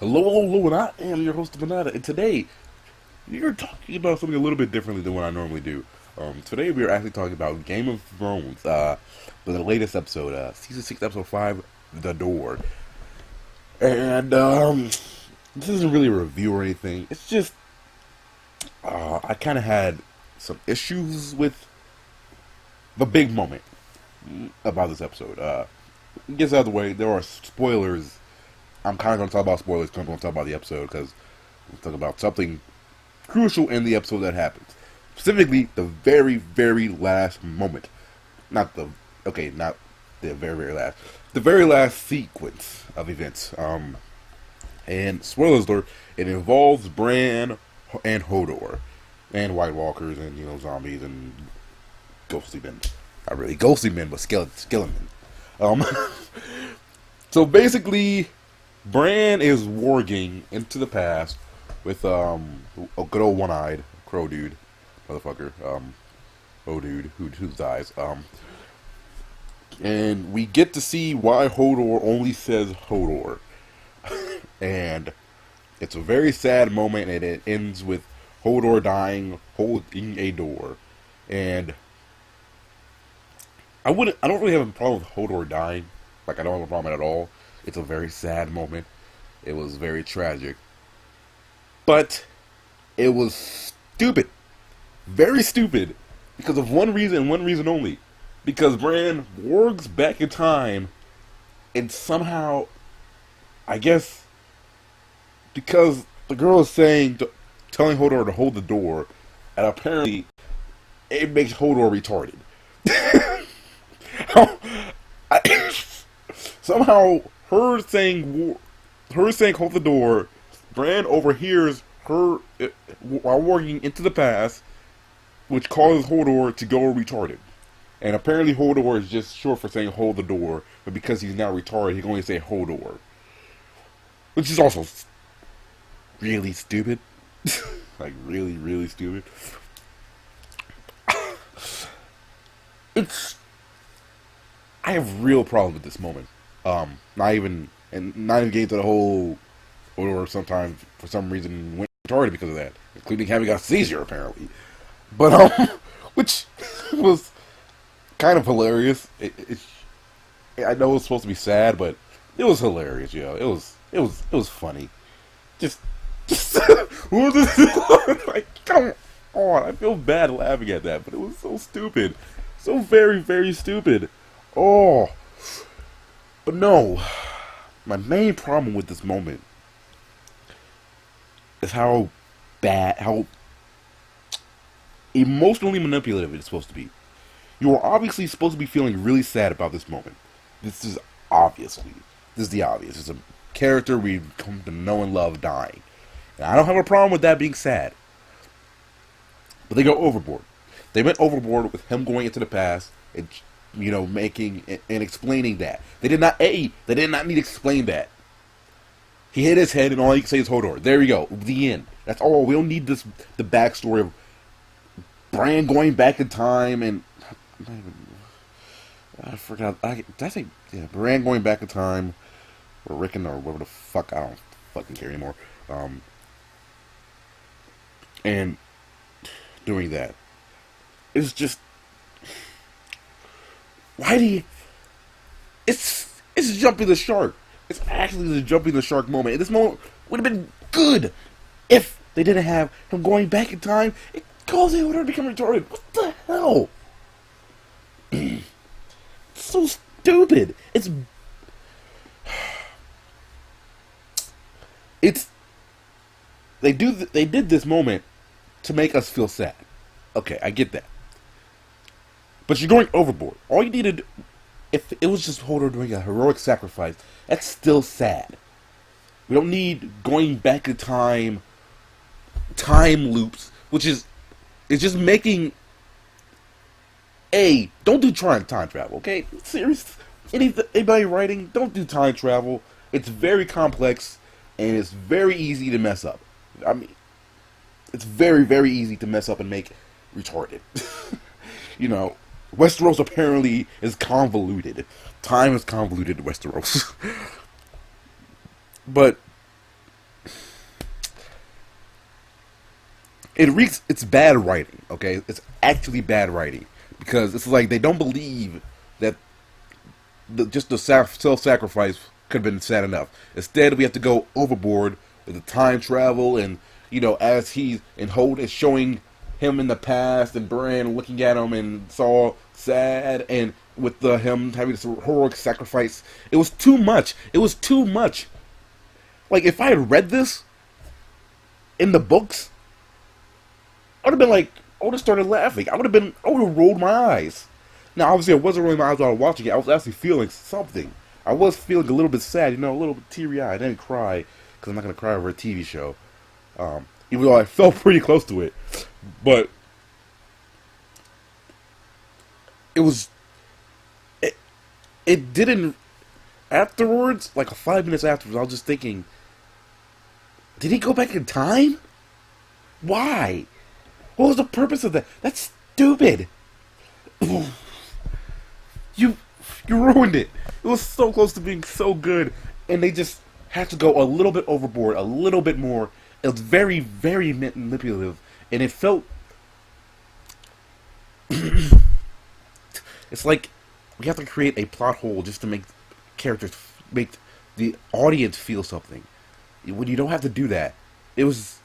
Hello, hello, hello, and I am your host, Banana, and today we are talking about something a little bit differently than what I normally do. Today we are actually talking about Game of Thrones, the latest episode, Season 6, Episode 5, The Door. And, this isn't really a review or anything, it's just, I kind of had some issues with the big moment about this episode. Gets out of the way, there are spoilers. I'm kind of going to talk about spoilers, I'm going to talk about the episode, because we'll talk about something crucial in the episode that happens. Specifically, the very, very last moment. Not the, okay, not the very, very last. The very last sequence of events. And spoilers alert, it involves Bran and Hodor. And White Walkers and, zombies and ghostly men. Not really ghostly men, but skeleton men. So basically, Bran is warging into the past with a good old one-eyed crow dude, motherfucker, oh dude who dies, and we get to see why Hodor only says Hodor, and it's a very sad moment, and it ends with Hodor dying, holding a door, and I don't really have a problem with Hodor dying, like I don't have a problem at all. It's a very sad moment. It was very tragic. But it was stupid. Very stupid. Because of one reason and one reason only. Because Bran wargs back in time and somehow, I guess, because the girl is telling Hodor to hold the door, and apparently it makes Hodor retarded. Somehow her saying hold the door, Bran overhears her while walking into the past, which causes Hodor to go retarded. And apparently Hodor is just short for saying hold the door, but because he's now retarded, he can only say Hodor. Which is also really stupid. Like, really, really stupid. I have real problems with this moment. Not even getting to the whole Hodor sometimes, for some reason, went retarded because of that, including having a seizure, apparently. But, which was kind of hilarious. I know it was supposed to be sad, but it was hilarious, yo. It was funny. Just who this? Like, come on. I feel bad laughing at that, but it was so stupid. So very, very stupid. Oh. But no. My main problem with this moment is how emotionally manipulative it's supposed to be. You are obviously supposed to be feeling really sad about this moment. This is the obvious. It's a character we've come to know and love dying. And I don't have a problem with that being sad. But they go overboard. They went overboard with him going into the past and, making and explaining that. They did not need to explain that. He hit his head and all he can say is Hodor. There you go. The end. That's all. We don't need the backstory of Bran going back in time and I forgot. I think Bran going back in time, or Rickon, or whatever the fuck. I don't fucking care anymore. And doing that, it's just why do you? It's jumping the shark. It's actually the jumping the shark moment. And this moment would have been good if they didn't have him going back in time. It caused him to become retarded. What the hell? It's so stupid. They did this moment to make us feel sad. Okay, I get that. But you're going overboard. All you needed, if it was just Hodor doing a heroic sacrifice, that's still sad. We don't need going back in time loops, which is just making. Don't do time travel, okay? Serious. Anybody writing, don't do time travel. It's very complex, and it's very easy to mess up. I mean, it's very, very easy to mess up and make retarded. Westeros apparently is convoluted. Time is convoluted in Westeros. But it reeks. It's bad writing. Okay, it's actually bad writing because it's like they don't believe that just the self-sacrifice could have been sad enough. Instead, we have to go overboard with the time travel, and as he's in Holt is showing him in the past, and Bran looking at him, and it's all sad, and with him having this heroic sacrifice, it was too much. It was too much. Like if I had read this in the books, I would have been like, I would have started laughing. I would have rolled my eyes. Now, obviously, I wasn't rolling my eyes while I was watching it. I was actually feeling something. I was feeling a little bit sad, a little bit teary-eyed. I didn't cry, because I'm not going to cry over a TV show. Even though I felt pretty close to it. But, it was, it didn't, afterwards, like 5 minutes afterwards, I was just thinking, did he go back in time? Why? What was the purpose of that? That's stupid. You ruined it. It was so close to being so good, and they just had to go a little bit overboard, a little bit more. It was very, very manipulative, and it felt. It's like we have to create a plot hole just to make make the audience feel something. When you don't have to do that, it was.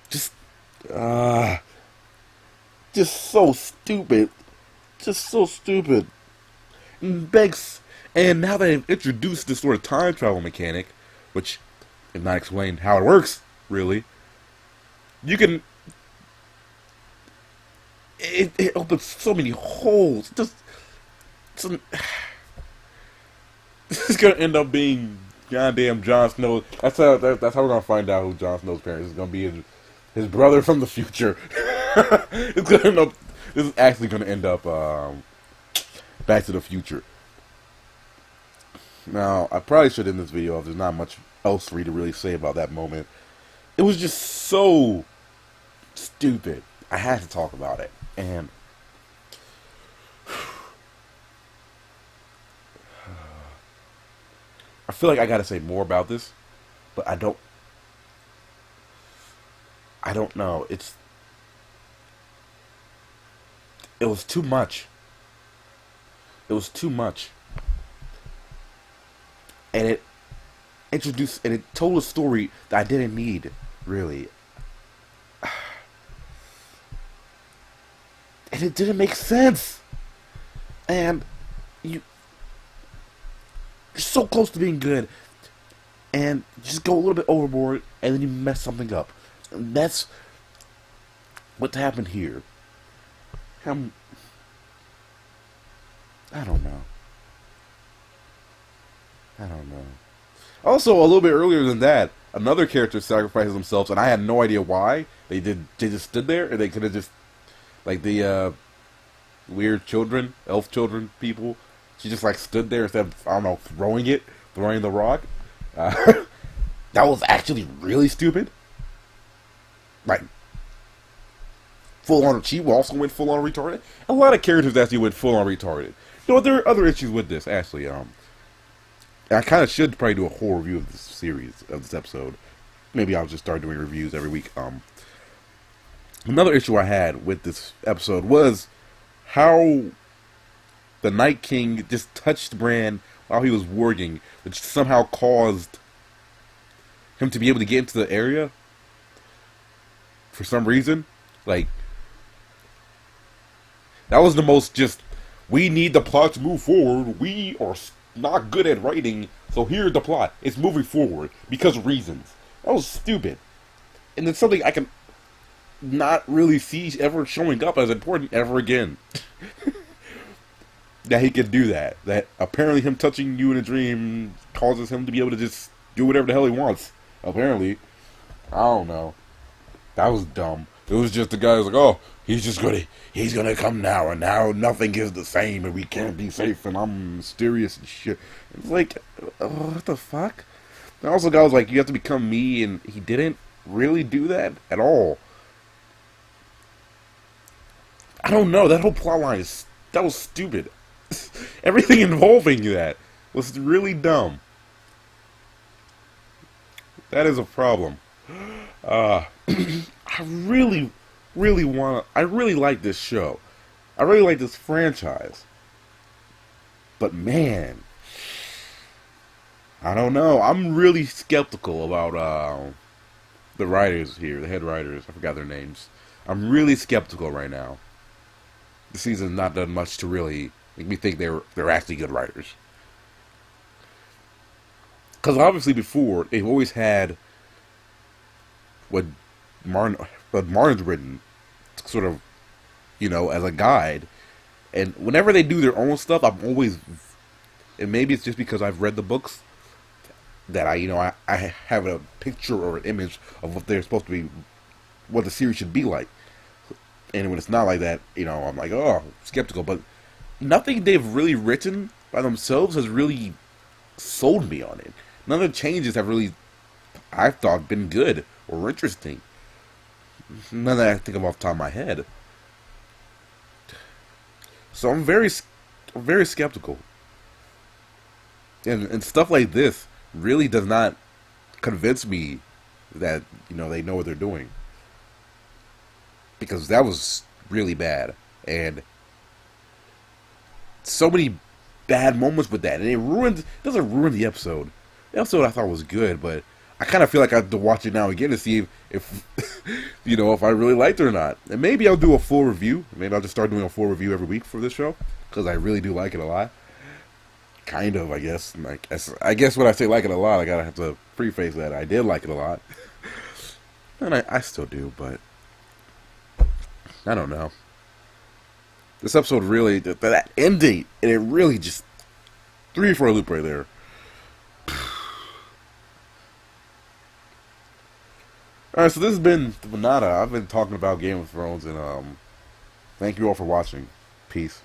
Just, just so stupid. Just so stupid. And now they've introduced this sort of time travel mechanic, which is not explained how it works, really. You can. It opens so many holes. Some, this is gonna end up being goddamn Jon Snow. That's how we're gonna find out who Jon Snow's parents is gonna be. His brother from the future. It's gonna end up. This is actually gonna end up Back to the Future. Now, I probably should end this video if there's not much else for me to really say about that moment. It was just so stupid. I had to talk about it, and I feel like I gotta say more about this, but I don't know. It was too much. It was too much. And it told a story that I didn't need, really. And it didn't make sense. And you're so close to being good, and you just go a little bit overboard, and then you mess something up. And that's what happened here. I don't know. Also, a little bit earlier than that, another character sacrifices themselves, and I had no idea why. They just stood there, and they could have just, like the weird children, elf children people. She just like stood there instead of, I don't know, throwing the rock. That was actually really stupid. Like, full on. She also went full on retarded. A lot of characters actually went full on retarded. You know what? There are other issues with this. Actually, I kind of should probably do a whole review of this series, of this episode. Maybe I'll just start doing reviews every week. Another issue I had with this episode was how the Night King just touched Bran while he was warging, which somehow caused him to be able to get into the area for some reason. Like, that was the most just, we need the plot to move forward. We are not good at writing, so here's the plot. It's moving forward because of reasons. That was stupid. And it's something I can not really see ever showing up as important ever again. That he can do that. That apparently him touching you in a dream causes him to be able to just do whatever the hell he wants. Apparently. I don't know. That was dumb. It was just the guy who was like, oh, he's gonna come now, and now nothing is the same, and we can't be safe, and I'm mysterious and shit. It's like, what the fuck? And also, the guy was like, you have to become me, and he didn't really do that at all. I don't know. That whole plot line that was stupid. Everything involving that. was really dumb. That is a problem. I really, really I really like this show. I really like this franchise. But man, I don't know. I'm really skeptical about the writers here, the head writers. I forgot their names. I'm really skeptical right now. The season's not done much to really make me think they're actually good writers. Because obviously before they've always had what Martin's written, sort of, as a guide. And whenever they do their own stuff, I'm always, and maybe it's just because I've read the books that I have a picture or an image of what they're supposed to be, what the series should be like. And when it's not like that, I'm like, oh, skeptical. But nothing they've really written by themselves has really sold me on it. None of the changes have really, I thought, been good or interesting. None that I think of off the top of my head. So I'm very skeptical. And stuff like this really does not convince me that, they know what they're doing. Because that was really bad. And so many bad moments with that. And it doesn't ruin the episode. The episode I thought was good, but I kind of feel like I have to watch it now again to see if if I really liked it or not. And maybe I'll do a full review. Maybe I'll just start doing a full review every week for this show. Because I really do like it a lot. Kind of, I guess. I guess when I say like it a lot, I gotta have to preface that I did like it a lot. And I still do, but I don't know. This episode really, that ending, and it really just threw me for a loop right there. Alright, so this has been Banana. I've been talking about Game of Thrones, and thank you all for watching. Peace.